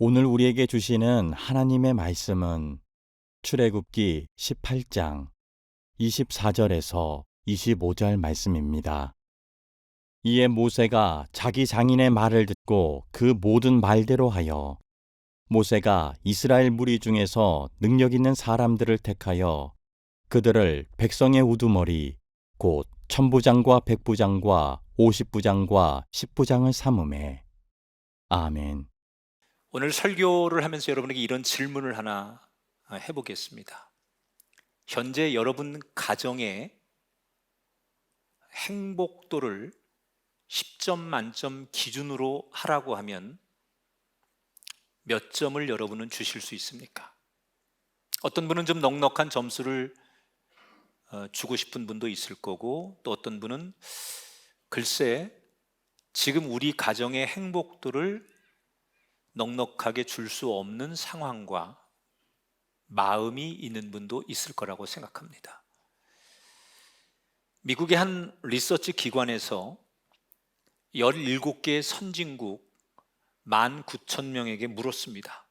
오늘 우리에게 주시는 하나님의 말씀은 출애굽기 18장 24절에서 25절 말씀입니다. 이에 모세가 자기 장인의 말을 듣고 그 모든 말대로 하여 모세가 이스라엘 무리 중에서 능력 있는 사람들을 택하여 그들을 백성의 우두머리 곧 천부장과 백부장과 50부장과 10부장을 삼음에 아멘. 오늘 설교를 하면서 여러분에게 이런 질문을 하나 해보겠습니다. 현재 여러분 가정의 행복도를 10점 만점 기준으로 하라고 하면 몇 점을 여러분은 주실 수 있습니까? 어떤 분은 좀 넉넉한 점수를 주고 싶은 분도 있을 거고, 또 어떤 분은 글쎄 지금 우리 가정의 행복도를 넉넉하게 줄 수 없는 상황과 마음이 있는 분도 있을 거라고 생각합니다. 미국의 한 리서치 기관에서 17개 선진국 19,000명에게 물었습니다.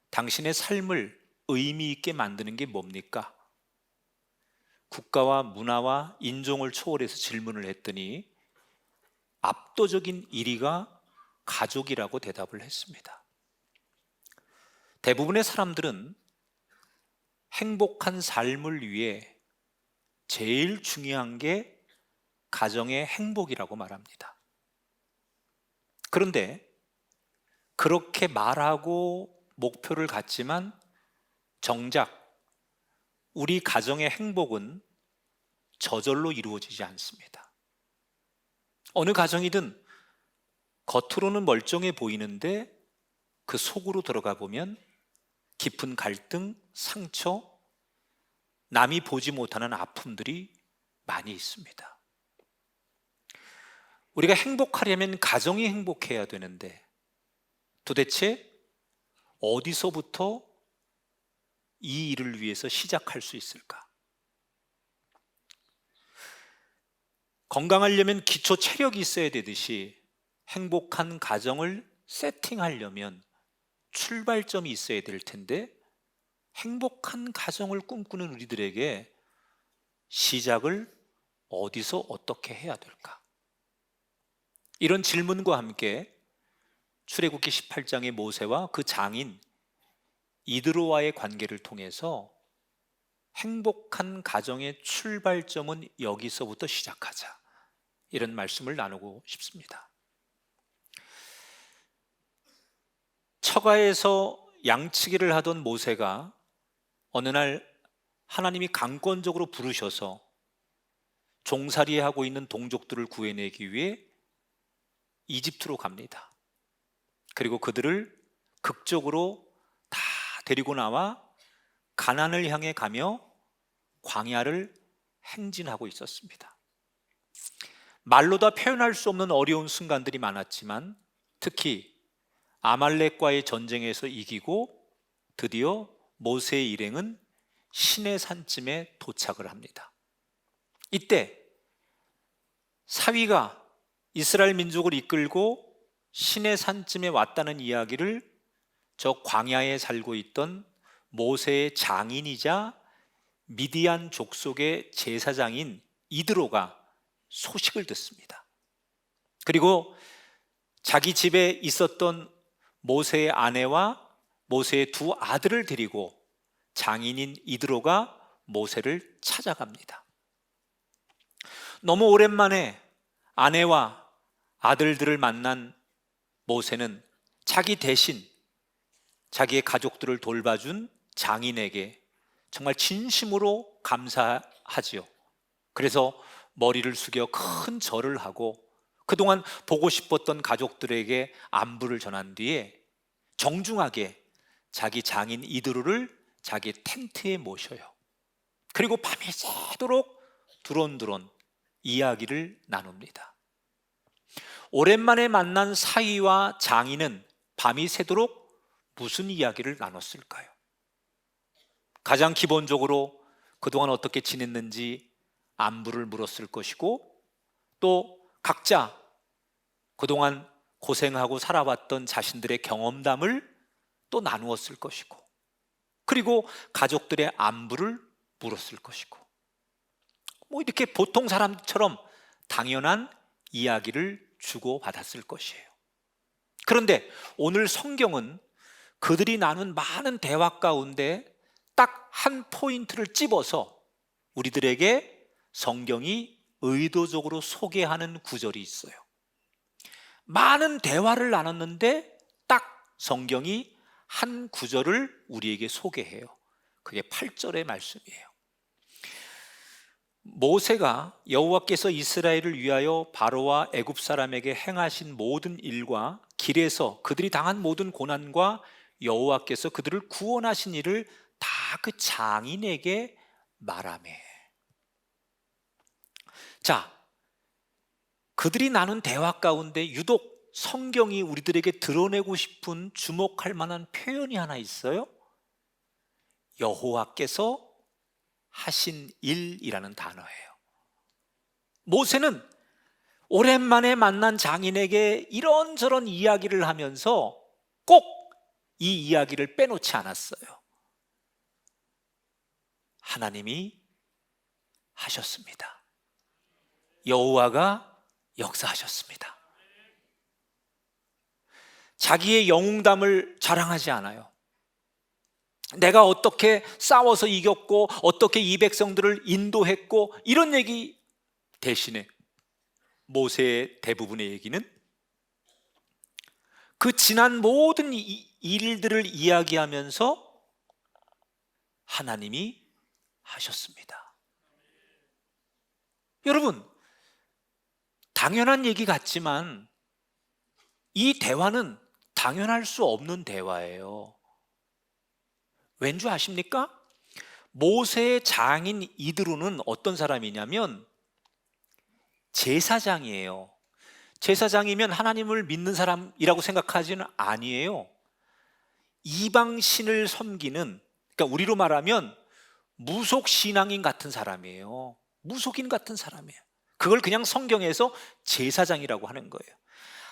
당신의 삶을 의미 있게 만드는 게 뭡니까? 국가와 문화와 인종을 초월해서 질문을 했더니 압도적인 1위가 가족이라고 대답을 했습니다. 대부분의 사람들은 행복한 삶을 위해 제일 중요한 게 가정의 행복이라고 말합니다. 그런데 그렇게 말하고 목표를 갖지만 정작 우리 가정의 행복은 저절로 이루어지지 않습니다. 어느 가정이든 겉으로는 멀쩡해 보이는데 그 속으로 들어가 보면 깊은 갈등, 상처, 남이 보지 못하는 아픔들이 많이 있습니다. 우리가 행복하려면 가정이 행복해야 되는데 도대체 어디서부터 이 일을 위해서 시작할 수 있을까? 건강하려면 기초 체력이 있어야 되듯이 행복한 가정을 세팅하려면 출발점이 있어야 될 텐데 행복한 가정을 꿈꾸는 우리들에게 시작을 어디서 어떻게 해야 될까? 이런 질문과 함께 출애굽기 18장의 모세와 그 장인 이드로와의 관계를 통해서 행복한 가정의 출발점은 여기서부터 시작하자, 이런 말씀을 나누고 싶습니다. 처가에서 양치기를 하던 모세가 어느 날 하나님이 강권적으로 부르셔서 종살이하고 있는 동족들을 구해내기 위해 이집트로 갑니다. 그리고 그들을 극적으로 다 데리고 나와 가나안을 향해 가며 광야를 행진하고 있었습니다. 말로 다 표현할 수 없는 어려운 순간들이 많았지만 특히 아말렉과의 전쟁에서 이기고 드디어 모세의 일행은 시내 산쯤에 도착을 합니다. 이때 사위가 이스라엘 민족을 이끌고 시내 산쯤에 왔다는 이야기를 저 광야에 살고 있던 모세의 장인이자 미디안 족속의 제사장인 이드로가 소식을 듣습니다. 그리고 자기 집에 있었던 모세의 아내와 모세의 두 아들을 데리고 장인인 이드로가 모세를 찾아갑니다. 너무 오랜만에 아내와 아들들을 만난 모세는 자기 대신 자기의 가족들을 돌봐준 장인에게 정말 진심으로 감사하지요. 그래서 머리를 숙여 큰 절을 하고 그동안 보고 싶었던 가족들에게 안부를 전한 뒤에 정중하게 자기 장인 이드로를 자기 텐트에 모셔요. 그리고 밤이 새도록 두런두런 이야기를 나눕니다. 오랜만에 만난 사위와 장인은 밤이 새도록 무슨 이야기를 나눴을까요? 가장 기본적으로 그동안 어떻게 지냈는지 안부를 물었을 것이고, 또 각자 그동안 고생하고 살아왔던 자신들의 경험담을 또 나누었을 것이고, 그리고 가족들의 안부를 물었을 것이고, 뭐 이렇게 보통 사람처럼 당연한 이야기를 주고받았을 것이에요. 그런데 오늘 성경은 그들이 나눈 많은 대화 가운데 딱 한 포인트를 찝어서 우리들에게 성경이 의도적으로 소개하는 구절이 있어요. 많은 대화를 나눴는데 딱 성경이 한 구절을 우리에게 소개해요. 그게 8절의 말씀이에요. 모세가 여호와께서 이스라엘을 위하여 바로와 애굽 사람에게 행하신 모든 일과 길에서 그들이 당한 모든 고난과 여호와께서 그들을 구원하신 일을 다 그 장인에게 말하매. 자, 그들이 나눈 대화 가운데 유독 성경이 우리들에게 드러내고 싶은 주목할 만한 표현이 하나 있어요. 여호와께서 하신 일이라는 단어예요. 모세는 오랜만에 만난 장인에게 이런저런 이야기를 하면서 꼭 이 이야기를 빼놓지 않았어요. 하나님이 하셨습니다. 여호와가 역사하셨습니다. 자기의 영웅담을 자랑하지 않아요. 내가 어떻게 싸워서 이겼고 어떻게 이 백성들을 인도했고 이런 얘기 대신에 모세의 대부분의 얘기는 그 지난 모든 일들을 이야기하면서 하나님이 하셨습니다. 여러분, 당연한 얘기 같지만 이 대화는 당연할 수 없는 대화예요. 왠 줄 아십니까? 모세의 장인 이드로는 어떤 사람이냐면 제사장이에요. 제사장이면 하나님을 믿는 사람이라고 생각하지는 아니에요. 이방신을 섬기는, 그러니까 우리로 말하면 무속신앙인 같은 사람이에요. 무속인 같은 사람이에요. 그걸 그냥 성경에서 제사장이라고 하는 거예요.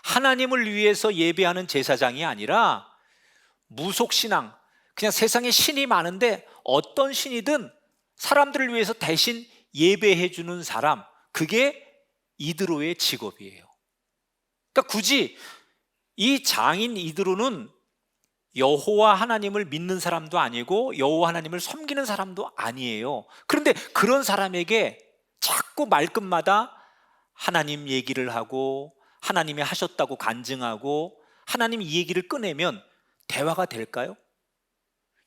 하나님을 위해서 예배하는 제사장이 아니라 무속신앙, 그냥 세상에 신이 많은데 어떤 신이든 사람들을 위해서 대신 예배해 주는 사람, 그게 이드로의 직업이에요. 그러니까 굳이 이 장인 이드로는 여호와 하나님을 믿는 사람도 아니고 여호와 하나님을 섬기는 사람도 아니에요. 그런데 그런 사람에게 자꾸 말끝마다 하나님 얘기를 하고 하나님이 하셨다고 간증하고 하나님 이 얘기를 꺼내면 대화가 될까요?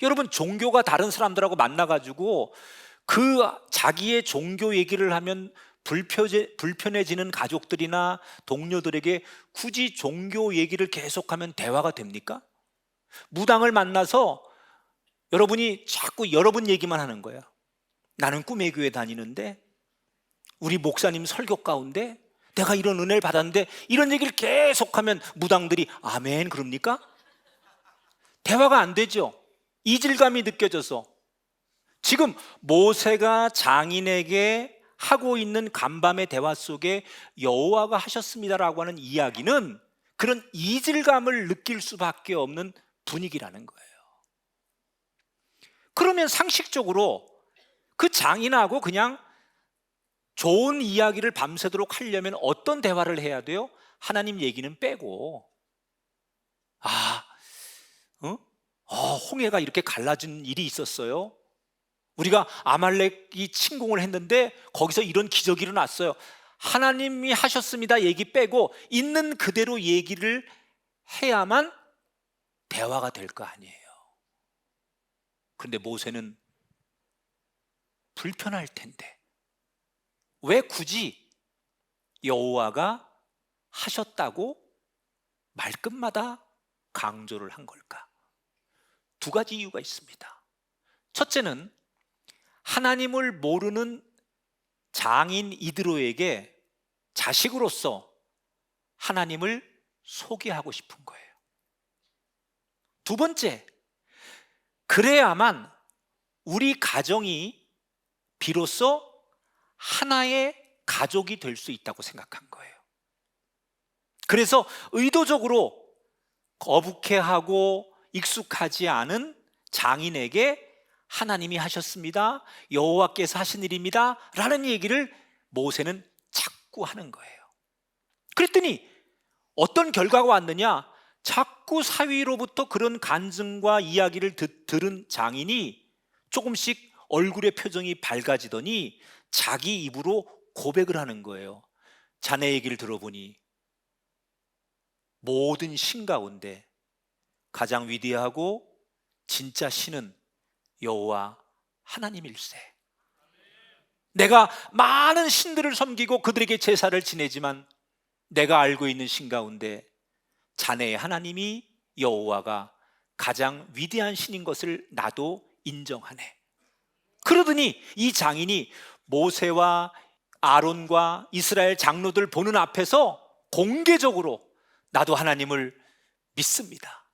여러분, 종교가 다른 사람들하고 만나가지고 그 자기의 종교 얘기를 하면 불편해지는 가족들이나 동료들에게 굳이 종교 얘기를 계속하면 대화가 됩니까? 무당을 만나서 여러분이 자꾸 여러분 얘기만 하는 거야. 나는 꿈의 교회 다니는데 우리 목사님 설교 가운데 내가 이런 은혜를 받았는데, 이런 얘기를 계속하면 무당들이 아멘 그럽니까? 대화가 안 되죠. 이질감이 느껴져서. 지금 모세가 장인에게 하고 있는 간밤의 대화 속에 여호와가 하셨습니다라고 하는 이야기는 그런 이질감을 느낄 수밖에 없는 분위기라는 거예요. 그러면 상식적으로 그 장인하고 그냥 좋은 이야기를 밤새도록 하려면 어떤 대화를 해야 돼요? 하나님 얘기는 빼고, 홍해가 이렇게 갈라진 일이 있었어요. 우리가 아말렉이 침공을 했는데 거기서 이런 기적이 일어났어요. 하나님이 하셨습니다 얘기 빼고 있는 그대로 얘기를 해야만 대화가 될 거 아니에요. 그런데 모세는 불편할 텐데 왜 굳이 여호와가 하셨다고 말끝마다 강조를 한 걸까? 두 가지 이유가 있습니다. 첫째는 하나님을 모르는 장인 이드로에게 자식으로서 하나님을 소개하고 싶은 거예요. 두 번째, 그래야만 우리 가정이 비로소 하나의 가족이 될 수 있다고 생각한 거예요. 그래서 의도적으로 거북해하고 익숙하지 않은 장인에게 하나님이 하셨습니다, 여호와께서 하신 일입니다 라는 얘기를 모세는 자꾸 하는 거예요. 그랬더니 어떤 결과가 왔느냐? 자꾸 사위로부터 그런 간증과 이야기를 들은 장인이 조금씩 얼굴의 표정이 밝아지더니 자기 입으로 고백을 하는 거예요. 자네 얘기를 들어보니 모든 신 가운데 가장 위대하고 진짜 신은 여호와 하나님일세. 내가 많은 신들을 섬기고 그들에게 제사를 지내지만 내가 알고 있는 신 가운데 자네의 하나님이 여호와가 가장 위대한 신인 것을 나도 인정하네. 그러더니 이 장인이 모세와 아론과 이스라엘 장로들 보는 앞에서 공개적으로 나도 하나님을 믿습니다,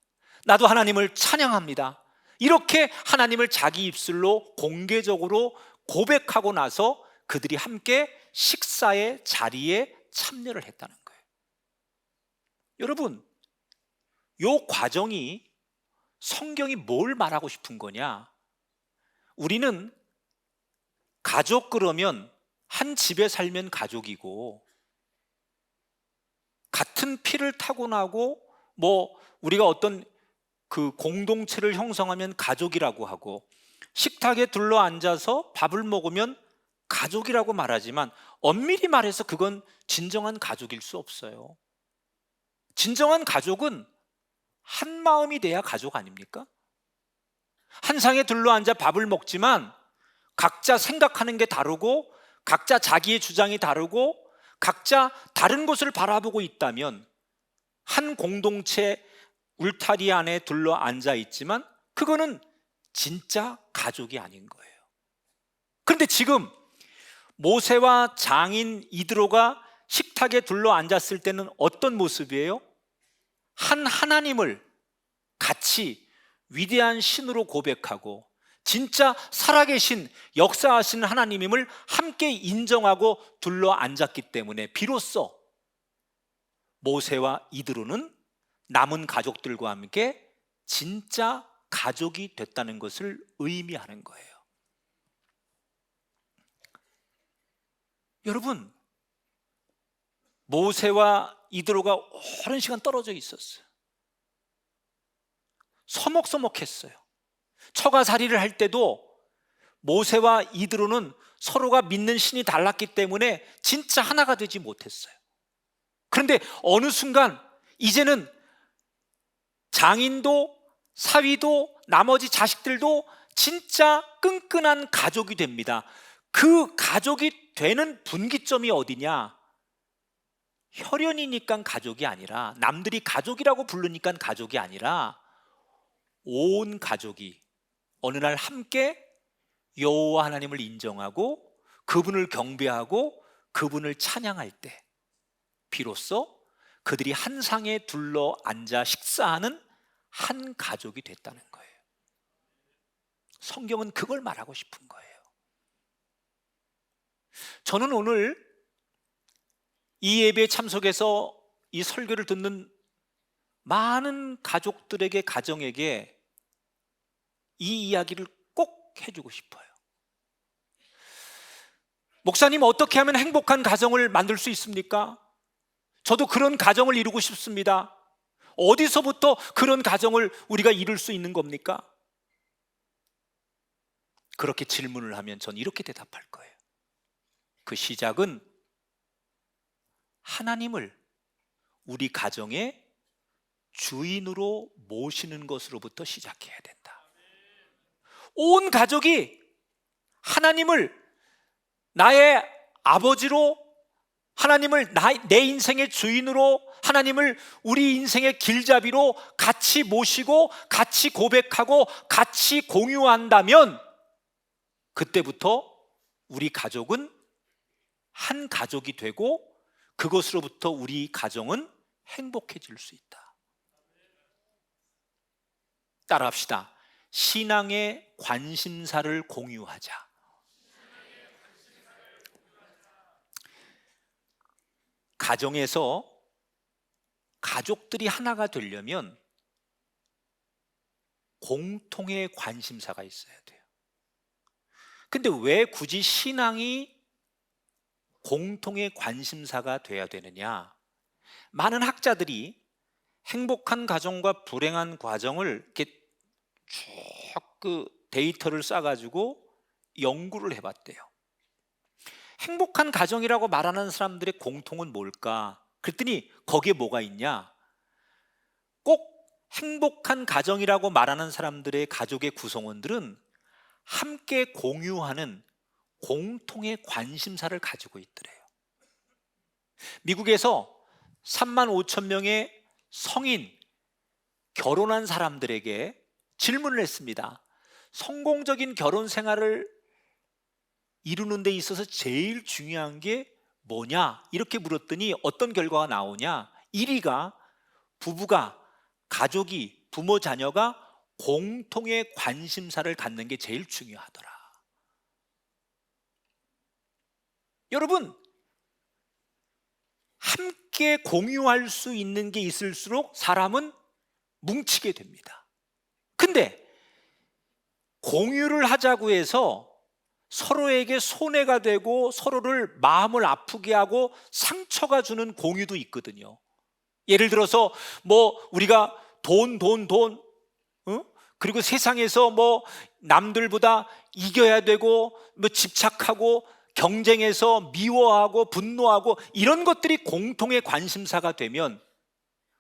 나도 하나님을 찬양합니다, 이렇게 하나님을 자기 입술로 공개적으로 고백하고 나서 그들이 함께 식사의 자리에 참여를 했다는 거예요. 여러분, 이 과정이 성경이 뭘 말하고 싶은 거냐? 우리는 가족 그러면 한 집에 살면 가족이고, 같은 피를 타고나고 우리가 어떤 그 공동체를 형성하면 가족이라고 하고, 식탁에 둘러앉아서 밥을 먹으면 가족이라고 말하지만 엄밀히 말해서 그건 진정한 가족일 수 없어요. 진정한 가족은 한 마음이 돼야 가족 아닙니까? 한 상에 둘러앉아 밥을 먹지만 각자 생각하는 게 다르고 각자 자기의 주장이 다르고 각자 다른 곳을 바라보고 있다면 한 공동체 울타리 안에 둘러앉아 있지만 그거는 진짜 가족이 아닌 거예요. 그런데 지금 모세와 장인 이드로가 식탁에 둘러앉았을 때는 어떤 모습이에요? 한 하나님을 같이 위대한 신으로 고백하고 진짜 살아계신 역사하시는 하나님임을 함께 인정하고 둘러앉았기 때문에 비로소 모세와 이드로는 남은 가족들과 함께 진짜 가족이 됐다는 것을 의미하는 거예요. 여러분, 모세와 이드로가 오랜 시간 떨어져 있었어요. 서먹서먹했어요. 처가살이를 할 때도 모세와 이드로는 서로가 믿는 신이 달랐기 때문에 진짜 하나가 되지 못했어요. 그런데 어느 순간 이제는 장인도 사위도 나머지 자식들도 진짜 끈끈한 가족이 됩니다. 그 가족이 되는 분기점이 어디냐? 혈연이니까 가족이 아니라, 남들이 가족이라고 부르니까 가족이 아니라 온 가족이 어느 날 함께 여호와 하나님을 인정하고 그분을 경배하고 그분을 찬양할 때 비로소 그들이 한 상에 둘러 앉아 식사하는 한 가족이 됐다는 거예요. 성경은 그걸 말하고 싶은 거예요. 저는 오늘 이 예배에 참석해서 이 설교를 듣는 많은 가족들에게, 가정에게 이 이야기를 꼭 해주고 싶어요. 목사님, 어떻게 하면 행복한 가정을 만들 수 있습니까? 저도 그런 가정을 이루고 싶습니다. 어디서부터 그런 가정을 우리가 이룰 수 있는 겁니까? 그렇게 질문을 하면 전 이렇게 대답할 거예요. 그 시작은 하나님을 우리 가정의 주인으로 모시는 것으로부터 시작해야 된다. 온 가족이 하나님을 나의 아버지로, 하나님을 내 인생의 주인으로, 하나님을 우리 인생의 길잡이로 같이 모시고 같이 고백하고 같이 공유한다면 그때부터 우리 가족은 한 가족이 되고 그것으로부터 우리 가정은 행복해질 수 있다. 따라합시다. 신앙의 관심사를 공유하자. 가정에서 가족들이 하나가 되려면 공통의 관심사가 있어야 돼요. 근데 왜 굳이 신앙이 공통의 관심사가 돼야 되느냐? 많은 학자들이 행복한 가정과 불행한 가정을 이렇게 쭉 그 데이터를 쌓아가지고 연구를 해봤대요. 행복한 가정이라고 말하는 사람들의 공통은 뭘까? 그랬더니 거기에 뭐가 있냐? 꼭 행복한 가정이라고 말하는 사람들의 가족의 구성원들은 함께 공유하는 공통의 관심사를 가지고 있더래요. 미국에서 3만 5천 명의 성인 결혼한 사람들에게 질문을 했습니다. 성공적인 결혼 생활을 이루는 데 있어서 제일 중요한 게 뭐냐? 이렇게 물었더니 어떤 결과가 나오냐? 1위가 부부가, 가족이, 부모, 자녀가 공통의 관심사를 갖는 게 제일 중요하더라. 여러분, 함께 공유할 수 있는 게 있을수록 사람은 뭉치게 됩니다. 근데 공유를 하자고 해서 서로에게 손해가 되고 서로를 마음을 아프게 하고 상처가 주는 공유도 있거든요. 예를 들어서 우리가 돈, 그리고 세상에서 남들보다 이겨야 되고 집착하고 경쟁해서 미워하고 분노하고 이런 것들이 공통의 관심사가 되면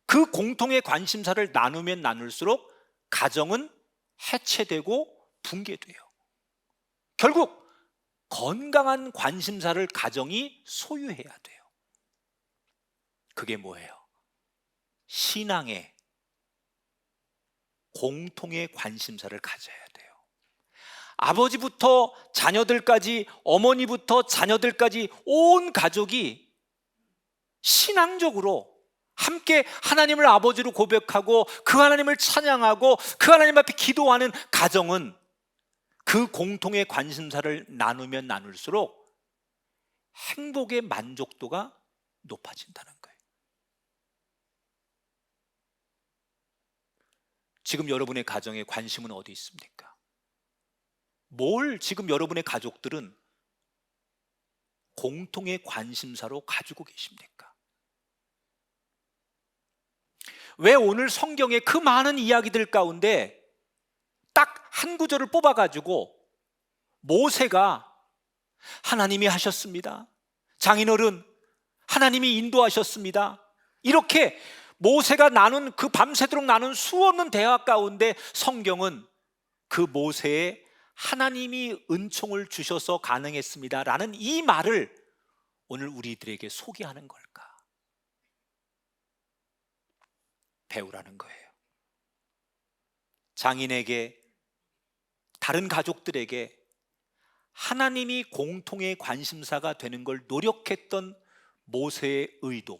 그 공통의 관심사를 나누면 나눌수록 가정은 해체되고 붕괴돼요. 결국 건강한 관심사를 가정이 소유해야 돼요. 그게 뭐예요? 신앙의 공통의 관심사를 가져야 돼요. 아버지부터 자녀들까지, 어머니부터 자녀들까지 온 가족이 신앙적으로 함께 하나님을 아버지로 고백하고 그 하나님을 찬양하고 그 하나님 앞에 기도하는 가정은 그 공통의 관심사를 나누면 나눌수록 행복의 만족도가 높아진다는 거예요. 지금 여러분의 가정에 관심은 어디 있습니까? 뭘 지금 여러분의 가족들은 공통의 관심사로 가지고 계십니까? 왜 오늘 성경의 그 많은 이야기들 가운데 딱 한 구절을 뽑아가지고 모세가 하나님이 하셨습니다, 장인어른 하나님이 인도하셨습니다, 이렇게 모세가 나눈 그 밤새도록 나눈 수없는 대화 가운데 성경은 그 모세의 하나님이 은총을 주셔서 가능했습니다 라는 이 말을 오늘 우리들에게 소개하는 걸까? 배우라는 거예요. 장인에게, 다른 가족들에게 하나님이 공통의 관심사가 되는 걸 노력했던 모세의 의도,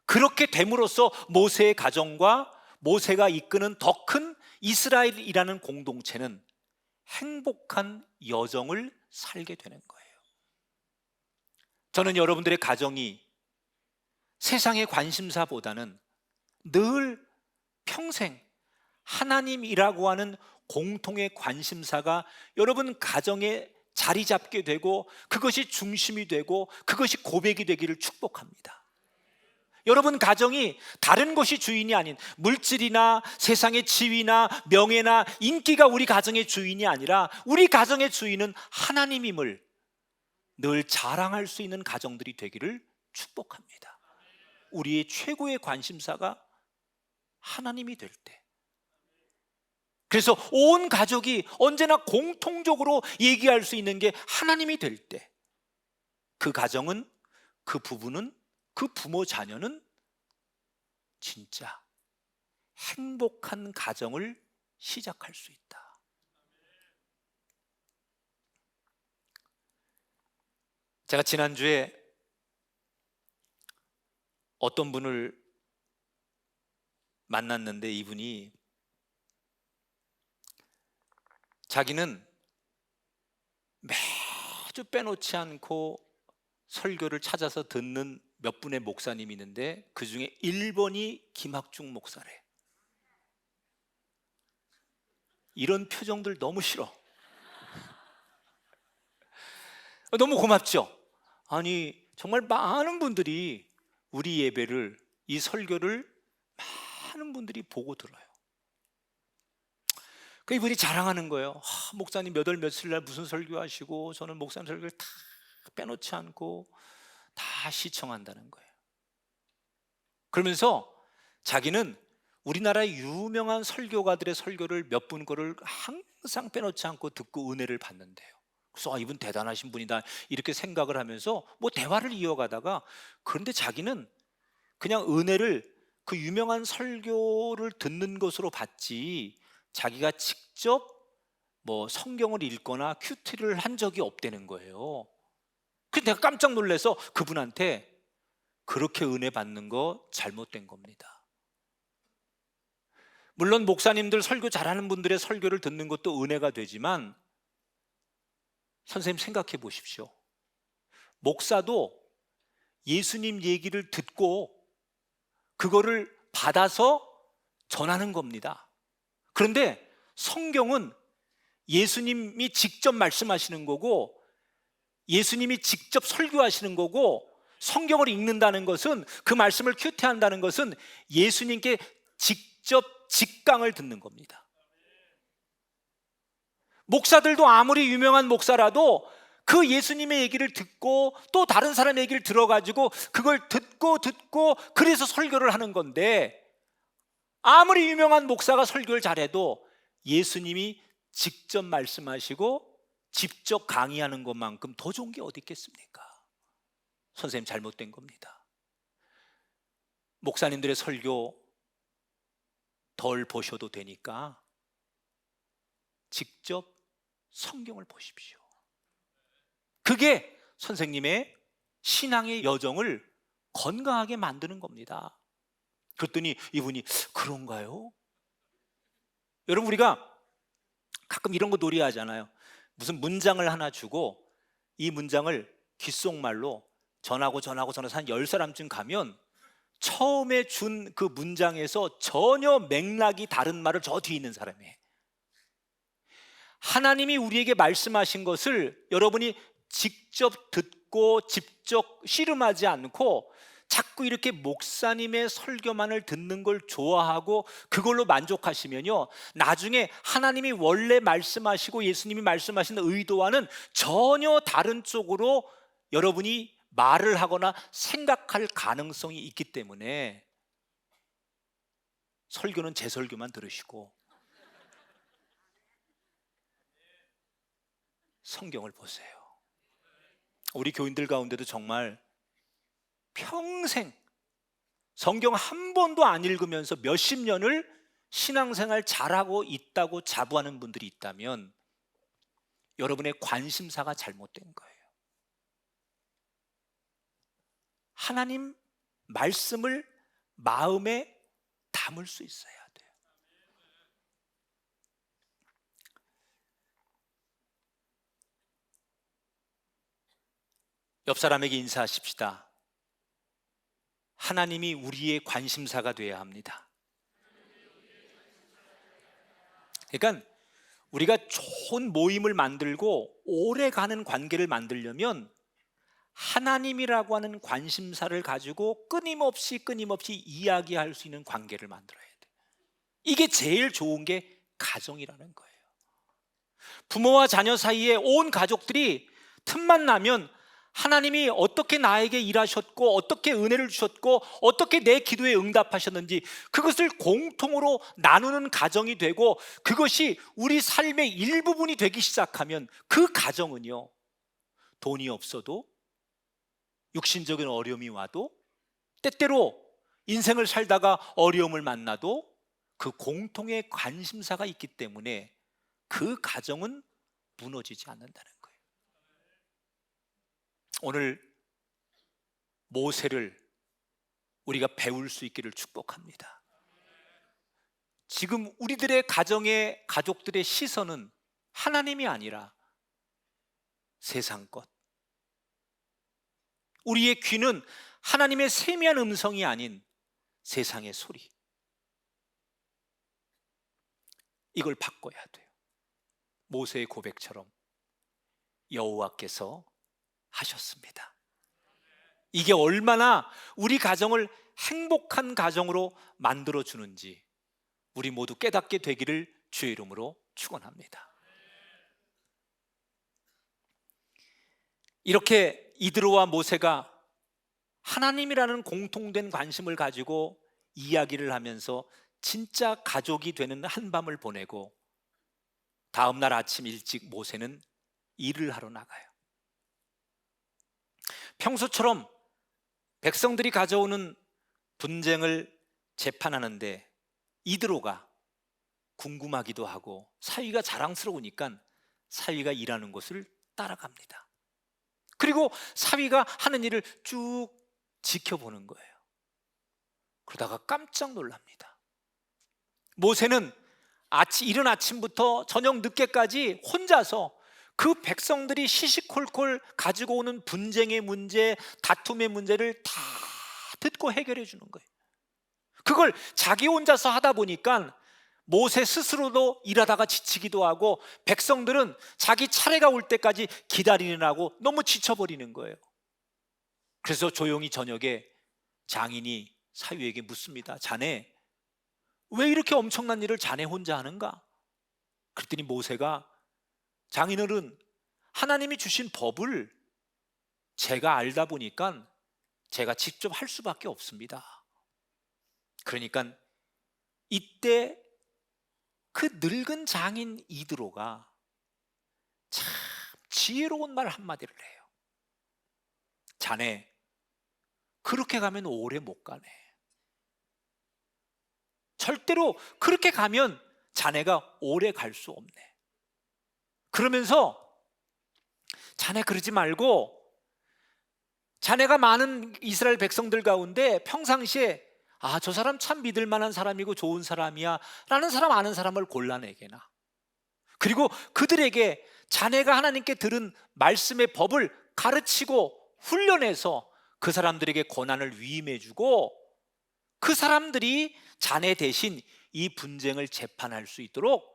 그렇게 됨으로써 모세의 가정과 모세가 이끄는 더 큰 이스라엘이라는 공동체는 행복한 여정을 살게 되는 거예요. 저는 여러분들의 가정이 세상의 관심사보다는 늘 평생 하나님이라고 하는 공통의 관심사가 여러분 가정에 자리 잡게 되고 그것이 중심이 되고 그것이 고백이 되기를 축복합니다. 여러분 가정이 다른 것이 주인이 아닌, 물질이나 세상의 지위나 명예나 인기가 우리 가정의 주인이 아니라 우리 가정의 주인은 하나님임을 늘 자랑할 수 있는 가정들이 되기를 축복합니다. 우리의 최고의 관심사가 하나님이 될 때, 그래서 온 가족이 언제나 공통적으로 얘기할 수 있는 게 하나님이 될 때, 그 가정은, 그 부부는, 그 부모 자녀는 진짜 행복한 가정을 시작할 수 있다. 제가 지난주에 어떤 분을 만났는데 이분이 자기는 매주 빼놓지 않고 설교를 찾아서 듣는 몇 분의 목사님이 있는데 그 중에 1번이 김학중 목사래. 이런 표정들 너무 싫어. 너무 고맙죠? 아니 정말 많은 분들이 우리 예배를, 이 설교를 많은 분들이 보고 들어요. 그 이분이 자랑하는 거예요. 목사님 몇 월 며칠 날 무슨 설교하시고 저는 목사님 설교를 다 빼놓지 않고 다 시청한다는 거예요. 그러면서 자기는 우리나라의 유명한 설교가들의 설교를 몇 분 거를 항상 빼놓지 않고 듣고 은혜를 받는데요. 그래서 이분 대단하신 분이다 이렇게 생각을 하면서 뭐 대화를 이어가다가, 그런데 자기는 그냥 은혜를 그 유명한 설교를 듣는 것으로 받지 자기가 직접 뭐 성경을 읽거나 큐티를 한 적이 없다는 거예요. 그래서 내가 깜짝 놀라서 그분한테 그렇게 은혜 받는 거 잘못된 겁니다. 물론 목사님들 설교 잘하는 분들의 설교를 듣는 것도 은혜가 되지만 선생님 생각해 보십시오. 목사도 예수님 얘기를 듣고 그거를 받아서 전하는 겁니다. 그런데 성경은 예수님이 직접 말씀하시는 거고 예수님이 직접 설교하시는 거고, 성경을 읽는다는 것은, 그 말씀을 큐티한다는 것은 예수님께 직접 직강을 듣는 겁니다. 목사들도 아무리 유명한 목사라도 그 예수님의 얘기를 듣고 또 다른 사람의 얘기를 들어가지고 그걸 듣고 그래서 설교를 하는 건데, 아무리 유명한 목사가 설교를 잘해도 예수님이 직접 말씀하시고 직접 강의하는 것만큼 더 좋은 게 어디 있겠습니까? 선생님 잘못된 겁니다. 목사님들의 설교 덜 보셔도 되니까 직접 성경을 보십시오. 그게 선생님의 신앙의 여정을 건강하게 만드는 겁니다. 그랬더니 이분이 그런가요? 여러분, 우리가 가끔 이런 거 놀이하잖아요. 무슨 문장을 하나 주고 이 문장을 귓속말로 전하고 전해서 한 10사람쯤 가면 처음에 준 그 문장에서 전혀 맥락이 다른 말을 저 뒤에 있는 사람이 해. 하나님이 우리에게 말씀하신 것을 여러분이 직접 듣고 직접 씨름하지 않고 자꾸 이렇게 목사님의 설교만을 듣는 걸 좋아하고 그걸로 만족하시면요, 나중에 하나님이 원래 말씀하시고 예수님이 말씀하신 의도와는 전혀 다른 쪽으로 여러분이 말을 하거나 생각할 가능성이 있기 때문에 설교는 제 설교만 들으시고 성경을 보세요. 우리 교인들 가운데도 정말 평생 성경 한 번도 안 읽으면서 몇십 년을 신앙생활 잘하고 있다고 자부하는 분들이 있다면 여러분의 관심사가 잘못된 거예요. 하나님 말씀을 마음에 담을 수 있어야 돼요. 옆 사람에게 인사하십시다. 하나님이 우리의 관심사가 되어야 합니다. 그러니까 우리가 좋은 모임을 만들고 오래가는 관계를 만들려면 하나님이라고 하는 관심사를 가지고 끊임없이 이야기할 수 있는 관계를 만들어야 돼. 이게 제일 좋은 게 가정이라는 거예요. 부모와 자녀 사이에 온 가족들이 틈만 나면 하나님이 어떻게 나에게 일하셨고 어떻게 은혜를 주셨고 어떻게 내 기도에 응답하셨는지 그것을 공통으로 나누는 가정이 되고 그것이 우리 삶의 일부분이 되기 시작하면 그 가정은요, 돈이 없어도 육신적인 어려움이 와도 때때로 인생을 살다가 어려움을 만나도 그 공통의 관심사가 있기 때문에 그 가정은 무너지지 않는다는 거예요. 오늘 모세를 우리가 배울 수 있기를 축복합니다. 지금 우리들의 가정의 가족들의 시선은 하나님이 아니라 세상 것, 우리의 귀는 하나님의 세미한 음성이 아닌 세상의 소리, 이걸 바꿔야 돼요. 모세의 고백처럼 여호와께서 하셨습니다. 이게 얼마나 우리 가정을 행복한 가정으로 만들어주는지 우리 모두 깨닫게 되기를 주의 이름으로 축원합니다. 이렇게 이드로와 모세가 하나님이라는 공통된 관심을 가지고 이야기를 하면서 진짜 가족이 되는 한밤을 보내고, 다음 날 아침 일찍 모세는 일을 하러 나가요. 평소처럼 백성들이 가져오는 분쟁을 재판하는데 이드로가 궁금하기도 하고 사위가 자랑스러우니까 사위가 일하는 곳을 따라갑니다. 그리고 사위가 하는 일을 쭉 지켜보는 거예요. 그러다가 깜짝 놀랍니다. 모세는 이른 아침부터 저녁 늦게까지 혼자서 그 백성들이 시시콜콜 가지고 오는 분쟁의 문제, 다툼의 문제를 다 듣고 해결해 주는 거예요. 그걸 자기 혼자서 하다 보니까 모세 스스로도 일하다가 지치기도 하고 백성들은 자기 차례가 올 때까지 기다리느라고 너무 지쳐버리는 거예요. 그래서 조용히 저녁에 장인이 사위에게 묻습니다. 자네 왜 이렇게 엄청난 일을 자네 혼자 하는가? 그랬더니 모세가, 장인어른, 하나님이 주신 법을 제가 알다 보니까 제가 직접 할 수밖에 없습니다. 그러니까 이때 그 늙은 장인 이드로가 참 지혜로운 말 한마디를 해요. 자네 그렇게 가면 오래 못 가네. 절대로 그렇게 가면 자네가 오래 갈 수 없네. 그러면서 자네 그러지 말고 자네가 많은 이스라엘 백성들 가운데 평상시에 저 사람 참 믿을 만한 사람이고 좋은 사람이야 라는 사람, 아는 사람을 골라내게나, 그리고 그들에게 자네가 하나님께 들은 말씀의 법을 가르치고 훈련해서 그 사람들에게 권한을 위임해주고 그 사람들이 자네 대신 이 분쟁을 재판할 수 있도록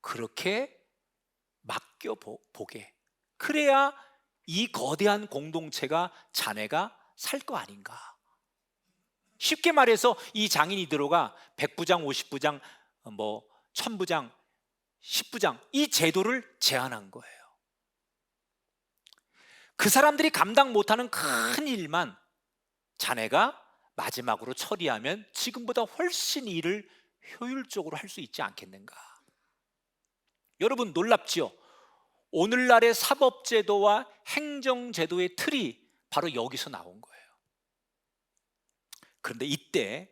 그렇게 맡겨보게. 그래야 이 거대한 공동체가 자네가 살 거 아닌가. 쉽게 말해서 이 장인 이드로가 100부장, 50부장, 1000부장, 10부장 이 제도를 제안한 거예요. 그 사람들이 감당 못하는 큰 일만 자네가 마지막으로 처리하면 지금보다 훨씬 일을 효율적으로 할 수 있지 않겠는가. 여러분 놀랍지요? 오늘날의 사법제도와 행정제도의 틀이 바로 여기서 나온 거예요. 그런데 이때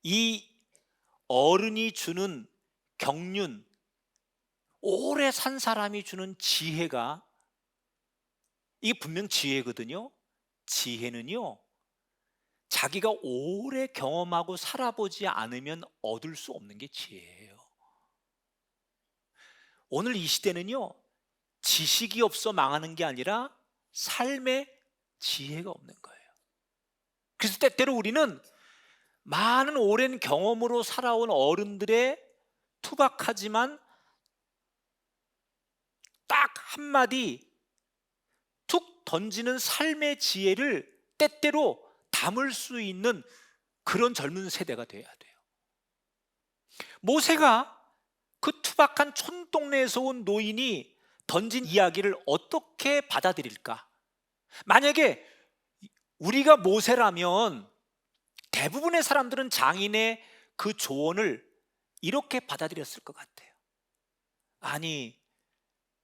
이 어른이 주는 경륜, 오래 산 사람이 주는 지혜가, 이게 분명 지혜거든요. 지혜는요, 자기가 오래 경험하고 살아보지 않으면 얻을 수 없는 게 지혜예요. 오늘 이 시대는요, 지식이 없어 망하는 게 아니라 삶의 지혜가 없는 거예요. 그래서 때때로 우리는 많은 오랜 경험으로 살아온 어른들의 투박하지만 딱 한마디 툭 던지는 삶의 지혜를 때때로 담을 수 있는 그런 젊은 세대가 돼야 돼요. 모세가 그 투박한 촌동네에서 온 노인이 던진 이야기를 어떻게 받아들일까? 만약에 우리가 모세라면 대부분의 사람들은 장인의 그 조언을 이렇게 받아들였을 것 같아요. 아니,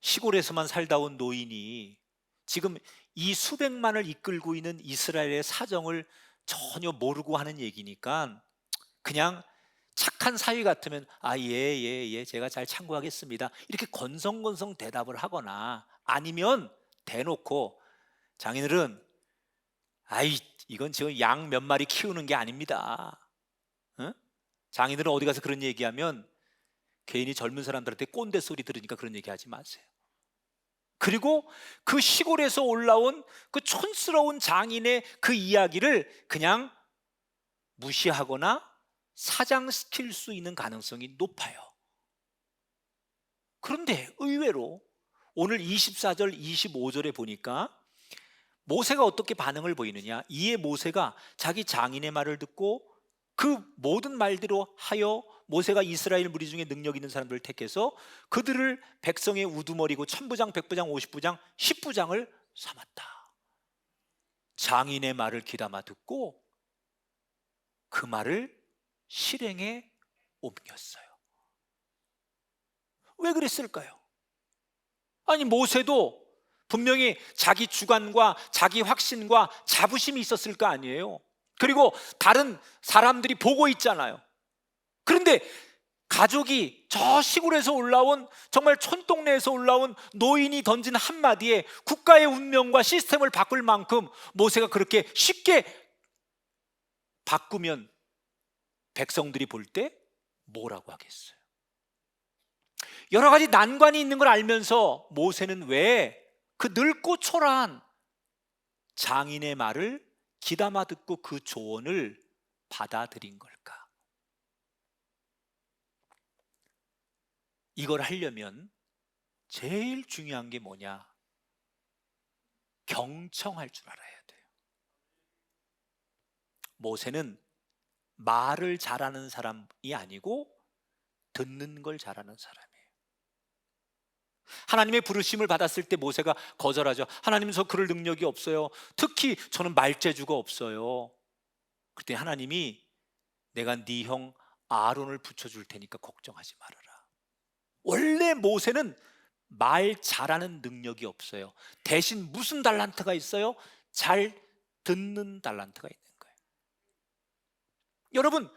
시골에서만 살다 온 노인이 지금 이 수백만을 이끌고 있는 이스라엘의 사정을 전혀 모르고 하는 얘기니까 그냥 착한 사위 같으면 예, 제가 잘 참고하겠습니다 이렇게 건성건성 대답을 하거나, 아니면 대놓고 장인어른, 이건 지금 양 몇 마리 키우는 게 아닙니다. 응? 장인들은 어디 가서 그런 얘기하면 괜히 젊은 사람들한테 꼰대 소리 들으니까 그런 얘기 하지 마세요. 그리고 그 시골에서 올라온 그 촌스러운 장인의 그 이야기를 그냥 무시하거나 사장시킬 수 있는 가능성이 높아요. 그런데 의외로 오늘 24절, 25절에 보니까 모세가 어떻게 반응을 보이느냐? 이에 모세가 자기 장인의 말을 듣고 그 모든 말대로 하여 모세가 이스라엘 무리 중에 능력 있는 사람들을 택해서 그들을 백성의 우두머리고 천부장, 백부장, 50부장, 10부장을 삼았다. 장인의 말을 귀담아 듣고 그 말을 실행에 옮겼어요. 왜 그랬을까요? 아니, 모세도 분명히 자기 주관과 자기 확신과 자부심이 있었을 거 아니에요. 그리고 다른 사람들이 보고 있잖아요. 그런데 가족이 저 시골에서 올라온, 정말 촌동네에서 올라온 노인이 던진 한마디에 국가의 운명과 시스템을 바꿀 만큼 모세가 그렇게 쉽게 바꾸면 백성들이 볼 때 뭐라고 하겠어요? 여러 가지 난관이 있는 걸 알면서 모세는 왜 그 늙고 초라한 장인의 말을 귀담아 듣고 그 조언을 받아들인 걸까? 이걸 하려면 제일 중요한 게 뭐냐? 경청할 줄 알아야 돼요. 모세는 말을 잘하는 사람이 아니고 듣는 걸 잘하는 사람이에요. 하나님의 부르심을 받았을 때 모세가 거절하죠. 하나님, 저 그럴 능력이 없어요. 특히 저는 말재주가 없어요. 그때 하나님이 내가 네 형 아론을 붙여줄 테니까 걱정하지 말아라. 원래 모세는 말 잘하는 능력이 없어요. 대신 무슨 달란트가 있어요? 잘 듣는 달란트가 있는 거예요. 여러분,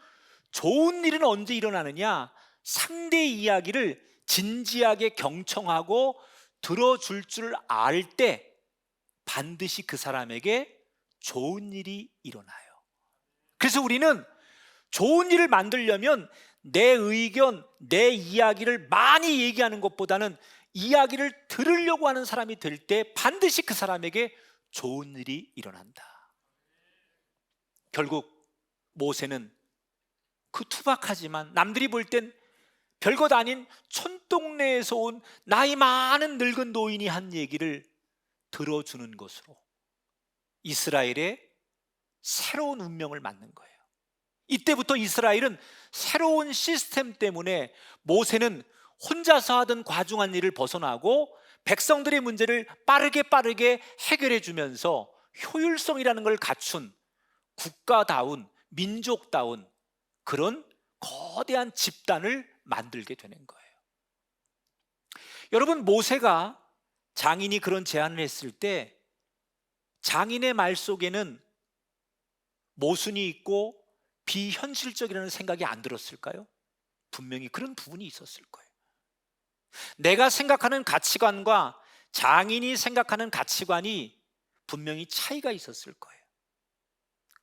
좋은 일은 언제 일어나느냐? 상대의 이야기를 진지하게 경청하고 들어줄 줄 알 때 반드시 그 사람에게 좋은 일이 일어나요. 그래서 우리는 좋은 일을 만들려면 내 의견, 내 이야기를 많이 얘기하는 것보다는 이야기를 들으려고 하는 사람이 될 때 반드시 그 사람에게 좋은 일이 일어난다. 결국 모세는 그 투박하지만 남들이 볼 땐 별것 아닌 촌동네에서 온 나이 많은 늙은 노인이 한 얘기를 들어주는 것으로 이스라엘의 새로운 운명을 맞는 거예요. 이때부터 이스라엘은 새로운 시스템 때문에 모세는 혼자서 하던 과중한 일을 벗어나고 백성들의 문제를 빠르게 해결해 주면서 효율성이라는 걸 갖춘 국가다운, 민족다운 그런 거대한 집단을 만들게 되는 거예요. 여러분, 모세가 장인이 그런 제안을 했을 때 장인의 말 속에는 모순이 있고 비현실적이라는 생각이 안 들었을까요? 분명히 그런 부분이 있었을 거예요. 내가 생각하는 가치관과 장인이 생각하는 가치관이 분명히 차이가 있었을 거예요.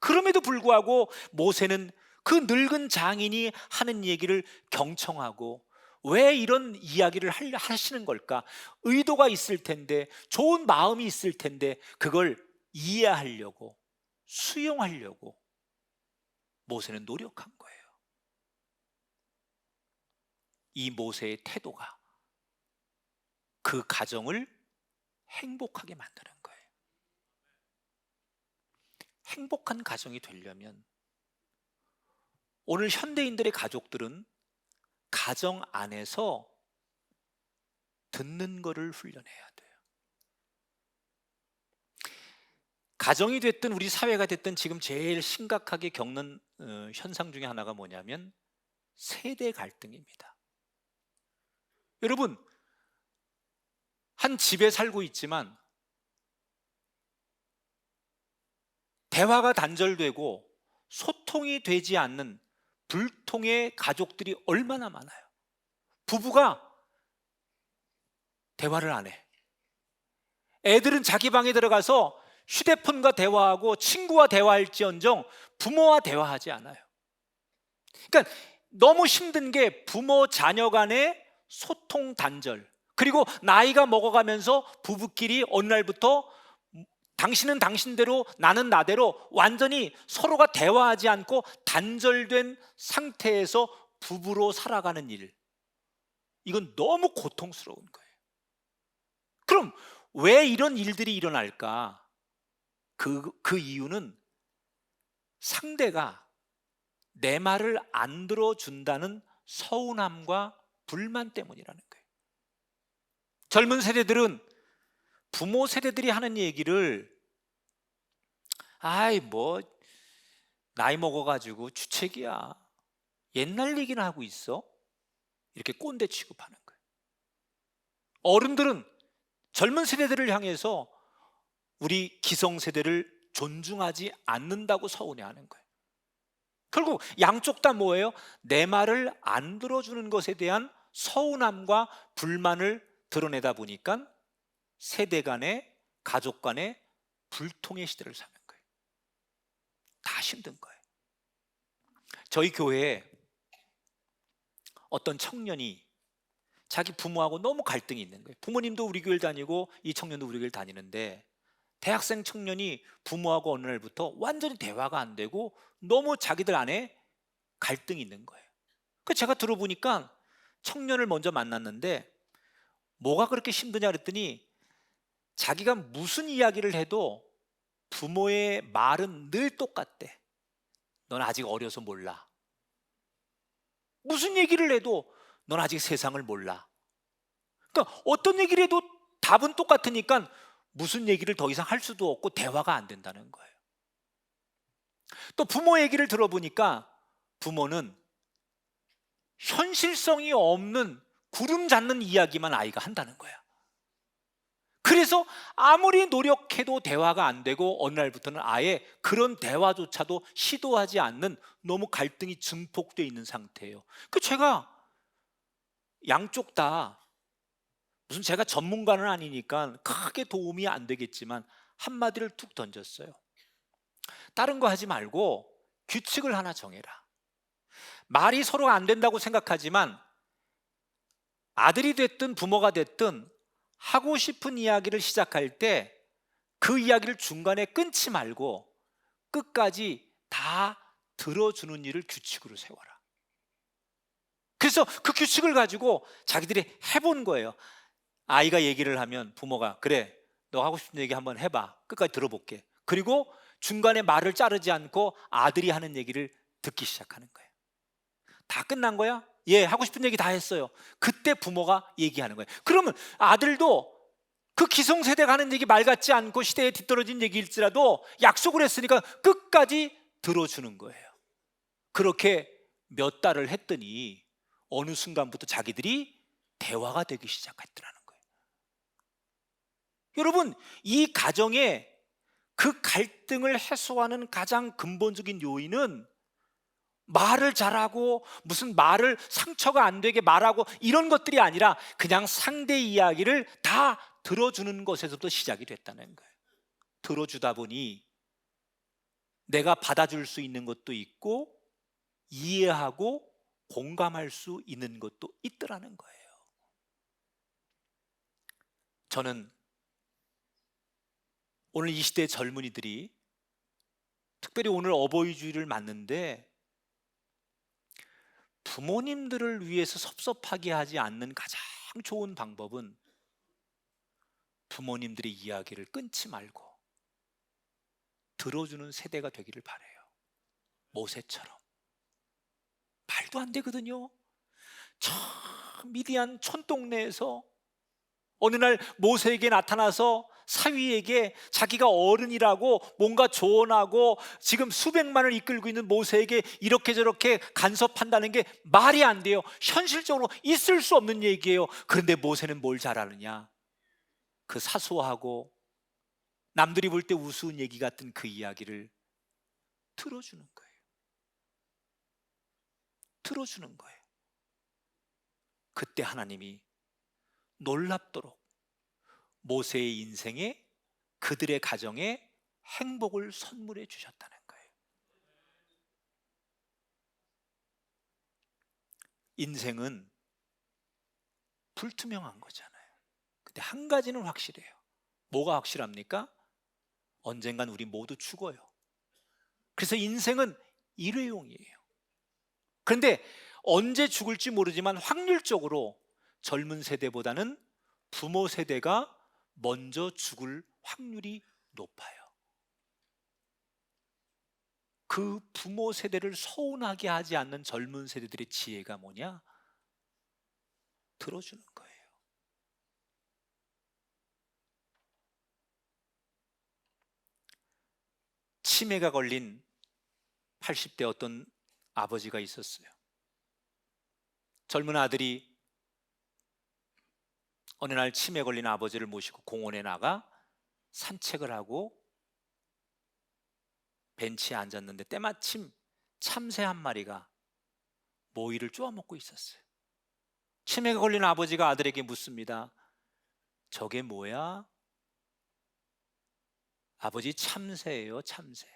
그럼에도 불구하고 모세는 그 늙은 장인이 하는 얘기를 경청하고 왜 이런 이야기를 하시는 걸까? 의도가 있을 텐데, 좋은 마음이 있을 텐데 그걸 이해하려고, 수용하려고 모세는 노력한 거예요. 이 모세의 태도가 그 가정을 행복하게 만드는 거예요. 행복한 가정이 되려면 오늘 현대인들의 가족들은 가정 안에서 듣는 거를 훈련해야 돼요. 가정이 됐든 우리 사회가 됐든 지금 제일 심각하게 겪는 현상 중에 하나가 뭐냐면 세대 갈등입니다. 여러분, 한 집에 살고 있지만 대화가 단절되고 소통이 되지 않는 불통의 가족들이 얼마나 많아요. 부부가 대화를 안 해. 애들은 자기 방에 들어가서 휴대폰과 대화하고 친구와 대화할지언정 부모와 대화하지 않아요. 그러니까 너무 힘든 게 부모 자녀 간의 소통 단절, 그리고 나이가 먹어가면서 부부끼리 어느 날부터 당신은 당신대로 나는 나대로 완전히 서로가 대화하지 않고 단절된 상태에서 부부로 살아가는 일, 이건 너무 고통스러운 거예요. 그럼 왜 이런 일들이 일어날까? 그 이유는 상대가 내 말을 안 들어준다는 서운함과 불만 때문이라는 거예요. 젊은 세대들은 부모 세대들이 하는 얘기를 아이 뭐 나이 먹어가지고 주책이야, 옛날 얘기나 하고 있어, 이렇게 꼰대 취급하는 거예요. 어른들은 젊은 세대들을 향해서 우리 기성세대를 존중하지 않는다고 서운해하는 거예요. 결국 양쪽 다 뭐예요? 내 말을 안 들어주는 것에 대한 서운함과 불만을 드러내다 보니까 세대 간의, 가족 간의 불통의 시대를 사는 거예요. 다 힘든 거예요. 저희 교회에 어떤 청년이 자기 부모하고 너무 갈등이 있는 거예요. 부모님도 우리 교회를 다니고 이 청년도 우리 교회를 다니는데 대학생 청년이 부모하고 어느 날부터 완전히 대화가 안 되고 너무 자기들 안에 갈등이 있는 거예요. 그 제가 들어보니까 청년을 먼저 만났는데 뭐가 그렇게 힘드냐 그랬더니 자기가 무슨 이야기를 해도 부모의 말은 늘 똑같대. 넌 아직 어려서 몰라. 무슨 얘기를 해도 넌 아직 세상을 몰라. 그러니까 어떤 얘기를 해도 답은 똑같으니까 무슨 얘기를 더 이상 할 수도 없고 대화가 안 된다는 거예요. 또 부모 얘기를 들어보니까 부모는 현실성이 없는 구름 잡는 이야기만 아이가 한다는 거야. 그래서 아무리 노력해도 대화가 안 되고 어느 날부터는 아예 그런 대화조차도 시도하지 않는 너무 갈등이 증폭되어 있는 상태예요. 그 제가 양쪽 다 무슨 제가 전문가는 아니니까 크게 도움이 안 되겠지만 한마디를 툭 던졌어요. 다른 거 하지 말고 규칙을 하나 정해라. 말이 서로 안 된다고 생각하지만 아들이 됐든 부모가 됐든 하고 싶은 이야기를 시작할 때 그 이야기를 중간에 끊지 말고 끝까지 다 들어주는 일을 규칙으로 세워라. 그래서 그 규칙을 가지고 자기들이 해본 거예요. 아이가 얘기를 하면 부모가 그래 너 하고 싶은 얘기 한번 해봐, 끝까지 들어볼게. 그리고 중간에 말을 자르지 않고 아들이 하는 얘기를 듣기 시작하는 거예요. 다 끝난 거야? 예, 하고 싶은 얘기 다 했어요. 그때 부모가 얘기하는 거예요. 그러면 아들도 그 기성세대가 하는 얘기 말 같지 않고 시대에 뒤떨어진 얘기일지라도 약속을 했으니까 끝까지 들어주는 거예요. 그렇게 몇 달을 했더니 어느 순간부터 자기들이 대화가 되기 시작했더라는 거예요. 여러분, 이 가정에 그 갈등을 해소하는 가장 근본적인 요인은 말을 잘하고 무슨 말을 상처가 안 되게 말하고 이런 것들이 아니라 그냥 상대 이야기를 다 들어주는 것에서도 시작이 됐다는 거예요. 들어주다 보니 내가 받아줄 수 있는 것도 있고 이해하고 공감할 수 있는 것도 있더라는 거예요. 저는 오늘 이 시대 젊은이들이 특별히 오늘 어버이 주일을 맞는데 부모님들을 위해서 섭섭하게 하지 않는 가장 좋은 방법은 부모님들의 이야기를 끊지 말고 들어주는 세대가 되기를 바라요. 모세처럼. 말도 안 되거든요. 저 미디안 촌동네에서 어느 날 모세에게 나타나서 사위에게 자기가 어른이라고 뭔가 조언하고 지금 수백만을 이끌고 있는 모세에게 이렇게 저렇게 간섭한다는 게 말이 안 돼요. 현실적으로 있을 수 없는 얘기예요. 그런데 모세는 뭘 잘하느냐? 그 사소하고 남들이 볼 때 우스운 얘기 같은 그 이야기를 들어주는 거예요. 들어주는 거예요. 그때 하나님이 놀랍도록 모세의 인생에, 그들의 가정에 행복을 선물해 주셨다는 거예요. 인생은 불투명한 거잖아요. 근데 한 가지는 확실해요. 뭐가 확실합니까? 언젠간 우리 모두 죽어요. 그래서 인생은 일회용이에요. 그런데 언제 죽을지 모르지만 확률적으로 젊은 세대보다는 부모 세대가 먼저 죽을 확률이 높아요. 그 부모 세대를 서운하게 하지 않는 젊은 세대들의 지혜가 뭐냐? 들어주는 거예요. 치매가 걸린 80대 어떤 아버지가 있었어요. 젊은 아들이 어느 날 치매 걸린 아버지를 모시고 공원에 나가 산책을 하고 벤치에 앉았는데 때마침 참새 한 마리가 모이를 쪼아먹고 있었어요. 치매가 걸린 아버지가 아들에게 묻습니다. 저게 뭐야? 아버지, 참새예요, 참새.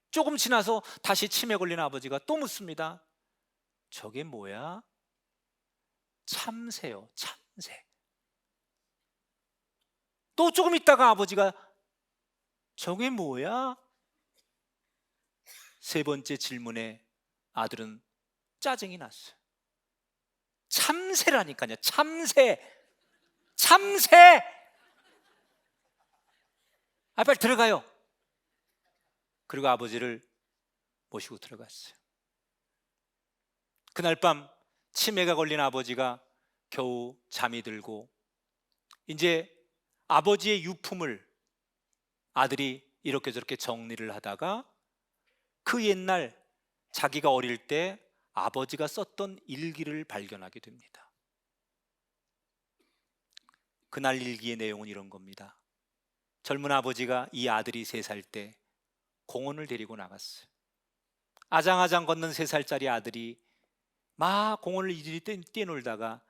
조금 지나서 다시 치매 걸린 아버지가 또 묻습니다. 저게 뭐야? 참새요, 참새. 또 조금 있다가 아버지가 저게 뭐야? 세 번째 질문에 아들은 짜증이 났어요. 참새라니까요, 참새. 참새! 아, 빨리 들어가요. 그리고 아버지를 모시고 들어갔어요. 그날 밤 치매가 걸린 아버지가 겨우 잠이 들고 이제 아버지의 유품을 아들이 이렇게 저렇게 정리를 하다가 그 옛날 자기가 어릴 때 아버지가 썼던 일기를 발견하게 됩니다. 그날 일기의 내용은 이런 겁니다. 젊은 아버지가 이 아들이 3살 때 공원을 데리고 나갔어요. 아장아장 걷는 3살짜리 아들이 막 공원을 이리저리 뛰놀다가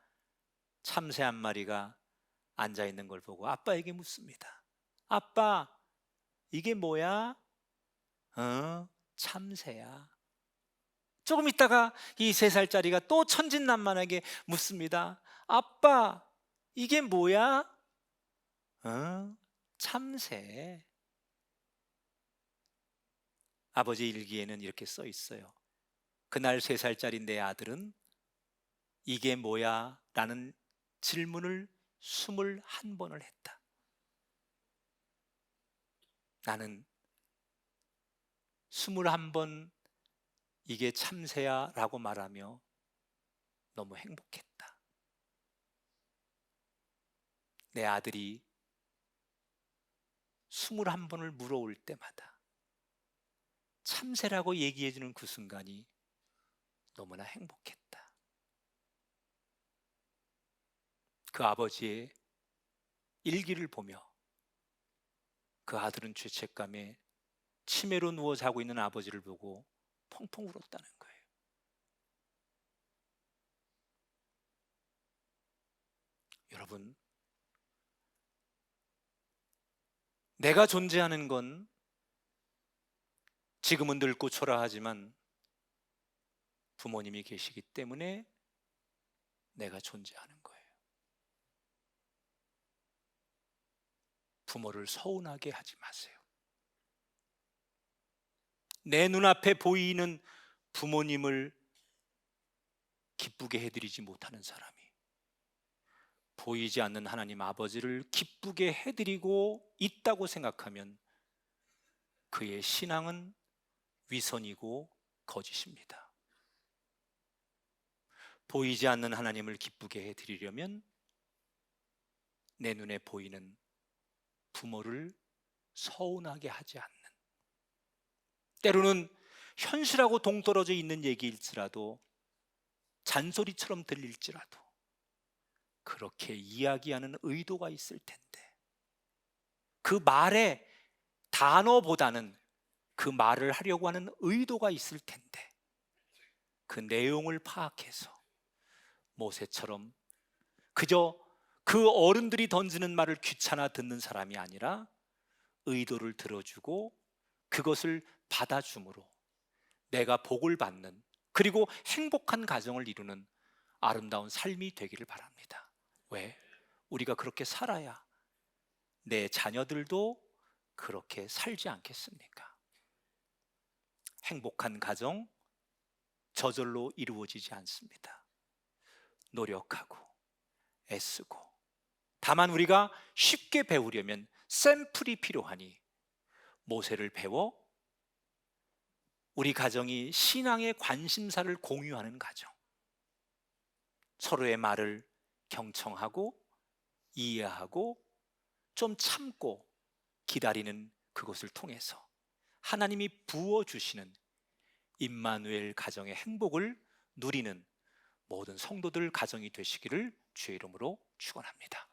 참새 한 마리가 앉아있는 걸 보고 아빠에게 묻습니다. 아빠, 이게 뭐야? 참새야. 조금 있다가 이 3살짜리가 또 천진난만하게 묻습니다. 아빠, 이게 뭐야? 참새. 아버지 일기에는 이렇게 써 있어요. 그날 3살짜리 내 아들은 이게 뭐야? 라는 질문을 21번을 했다. 나는 21번 이게 참새야 라고 말하며 너무 행복했다. 내 아들이 21번을 물어올 때마다 참새라고 얘기해주는 그 순간이 너무나 행복했다. 그 아버지의 일기를 보며 그 아들은 죄책감에 치매로 누워 자고 있는 아버지를 보고 펑펑 울었다는 거예요. 여러분, 내가 존재하는 건 지금은 늙고 초라하지만 부모님이 계시기 때문에 내가 존재하는 거예요. 부모를 서운하게 하지 마세요. 내 눈앞에 보이는 부모님을 기쁘게 해드리지 못하는 사람이 보이지 않는 하나님 아버지를 기쁘게 해드리고 있다고 생각하면 그의 신앙은 위선이고 거짓입니다. 보이지 않는 하나님을 기쁘게 해드리려면 내 눈에 보이는 부모를 서운하게 하지 않는, 때로는 현실하고 동떨어져 있는 얘기일지라도 잔소리처럼 들릴지라도 그렇게 이야기하는 의도가 있을 텐데, 그 말의 단어보다는 그 말을 하려고 하는 의도가 있을 텐데, 그 내용을 파악해서 모세처럼 그저 그 어른들이 던지는 말을 귀찮아 듣는 사람이 아니라 의도를 들어주고 그것을 받아줌으로 내가 복을 받는, 그리고 행복한 가정을 이루는 아름다운 삶이 되기를 바랍니다. 왜? 우리가 그렇게 살아야 내 자녀들도 그렇게 살지 않겠습니까? 행복한 가정 저절로 이루어지지 않습니다. 노력하고 애쓰고. 다만 우리가 쉽게 배우려면 샘플이 필요하니 모세를 배워 우리 가정이 신앙의 관심사를 공유하는 가정, 서로의 말을 경청하고 이해하고 좀 참고 기다리는 그것을 통해서 하나님이 부어주시는 임마누엘 가정의 행복을 누리는 모든 성도들 가정이 되시기를 주의 이름으로 축원합니다.